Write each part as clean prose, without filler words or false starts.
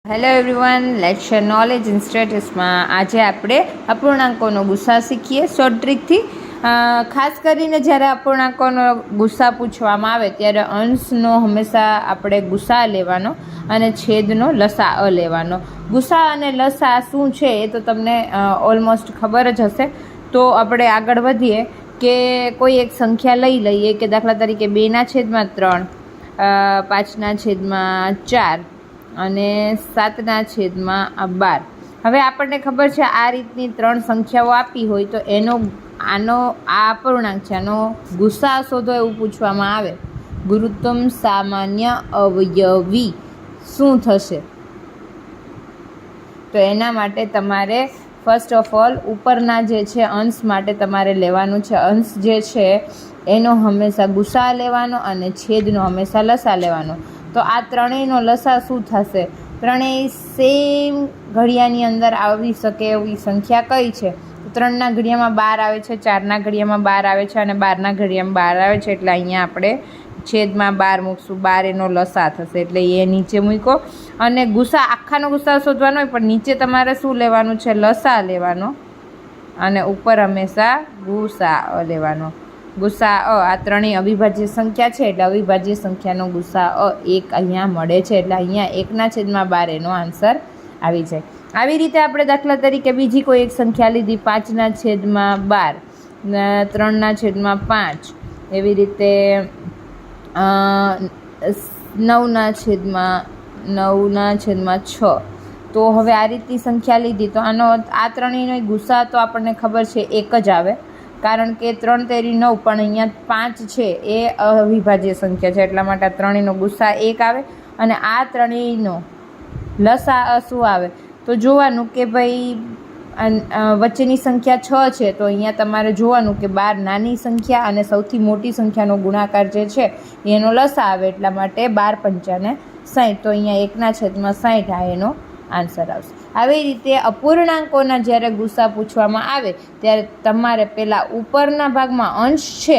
Hello everyone, lecture knowledge in સ્ટેટસમાં આજે આપણે અપૂર્ણાંકોનો ગુસ્સા શીખીએ શોર્ટ ટ્રીકથી. ખાસ કરીને જ્યારે અપૂર્ણાંકોનો ગુસ્સા પૂછવામાં આવે ત્યારે અંશનો હંમેશા આપણે ગુસ્સા લેવાનો અને છેદનો લસા લેવાનો. ગુસ્સા અને લસા શું છે એ તો તમને ઓલમોસ્ટ ખબર જ હશે. તો આપણે આગળ વધીએ કે કોઈ એક સંખ્યા લઈ લઈએ કે દાખલા તરીકે 2/3, 5/4 અને 7/12. હવે આપણને ખબર છે આ રીતની ત્રણ સંખ્યાઓ આપી હોય તો આ અપૂર્ણાંક છે, આનો ગુસ્સા શોધો એવું પૂછવામાં આવે. ગુરુત્તમ સામાન્ય અવયવી શું થશે? તો એના માટે તમારે ફર્સ્ટ ઓફ ઓલ ઉપરના જે છે અંશ માટે તમારે લેવાનું છે. અંશ જે છે એનો હંમેશા ગુસ્સા લેવાનો અને છેદનો હંમેશા લસા લેવાનો. તો આ ત્રણેયનો લસા શું થશે? ત્રણેય સેમ ઘડિયાની અંદર આવી શકે એવી સંખ્યા કઈ છે? તો 3ના ઘડિયામાં 12 આવે છે, 4ના ઘડિયામાં 12 આવે છે અને 12ના ઘડિયામાં 12 આવે છે. એટલે અહીંયા આપણે છેદમાં 12 મૂકશું. 12 એનો લસા થશે એટલે એ નીચે મૂકો. અને ગુસ્સા આખાનો ગુસ્સા શોધવાનો હોય પણ નીચે તમારે શું લેવાનું છે? લસા લેવાનો અને ઉપર હંમેશા ગુસ્સા લેવાનો. ગુસ્સા આ ત્રણેય અવિભાજ્ય સંખ્યા છે એટલે અવિભાજ્ય સંખ્યાનો ગુસ્સા 1 અહીંયા મળે છે. એટલે અહીંયા 1/12 એનો આન્સર આવી જાય. આવી રીતે આપણે દાખલા તરીકે બીજી કોઈ એક સંખ્યા લીધી 5/12, 3/5, એવી રીતે 9/6. તો હવે આ રીતની સંખ્યા લીધી તો આ ત્રણેયનો ગુસ્સા તો આપણને ખબર છે એક જ આવે, કારણ કે 3 તેરી 9 પણ અહીંયા 5 છે એ અવિભાજ્ય સંખ્યા છે એટલા માટે આ ત્રણેયનો ગુસ્સા 1 આવે. અને આ ત્રણેયનો લસા શું આવે? તો જોવાનું કે ભાઈ વચ્ચેની સંખ્યા 6 છે તો અહીંયા તમારે જોવાનું કે 12 નાની સંખ્યા અને સૌથી મોટી સંખ્યાનો ગુણાકાર જે છે એનો લસા આવે. એટલા માટે 12×5 = 60. તો અહીંયા 1/60 આ એનો આન્સર આવશે. આવી રીતે અપૂર્ણાંકોના જ્યારે ગુસ્સા પૂછવામાં આવે ત્યારે તમારે પહેલાં ઉપરના ભાગમાં અંશ છે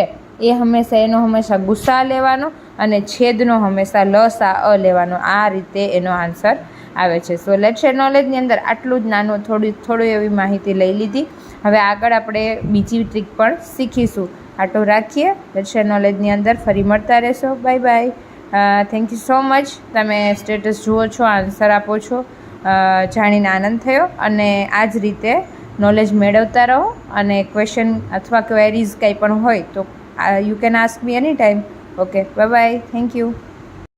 એનો હંમેશા ગુસ્સા લેવાનો અને છેદનો હંમેશા લસા લેવાનો. આ રીતે એનો આન્સર આવે છે. સો લેક્ચર નોલેજની અંદર આટલું જ નાનું થોડી એવી માહિતી લઈ લીધી. હવે આગળ આપણે બીજી ટ્રીક પણ શીખીશું. આટલું રાખીએ. લેક્ચર નોલેજની અંદર ફરી મળતા રહેશો. Bye bye. Thank you so much. તમે સ્ટેટસ જુઓ છો, આન્સર આપો છો, જાણીને આનંદ થયો. અને આ જ રીતે નોલેજ મેળવતા રહો. અને ક્વેશ્ચન અથવા ક્વેરીઝ કંઈ પણ હોય તો you can ask me any time. Okay, bye bye. Thank you.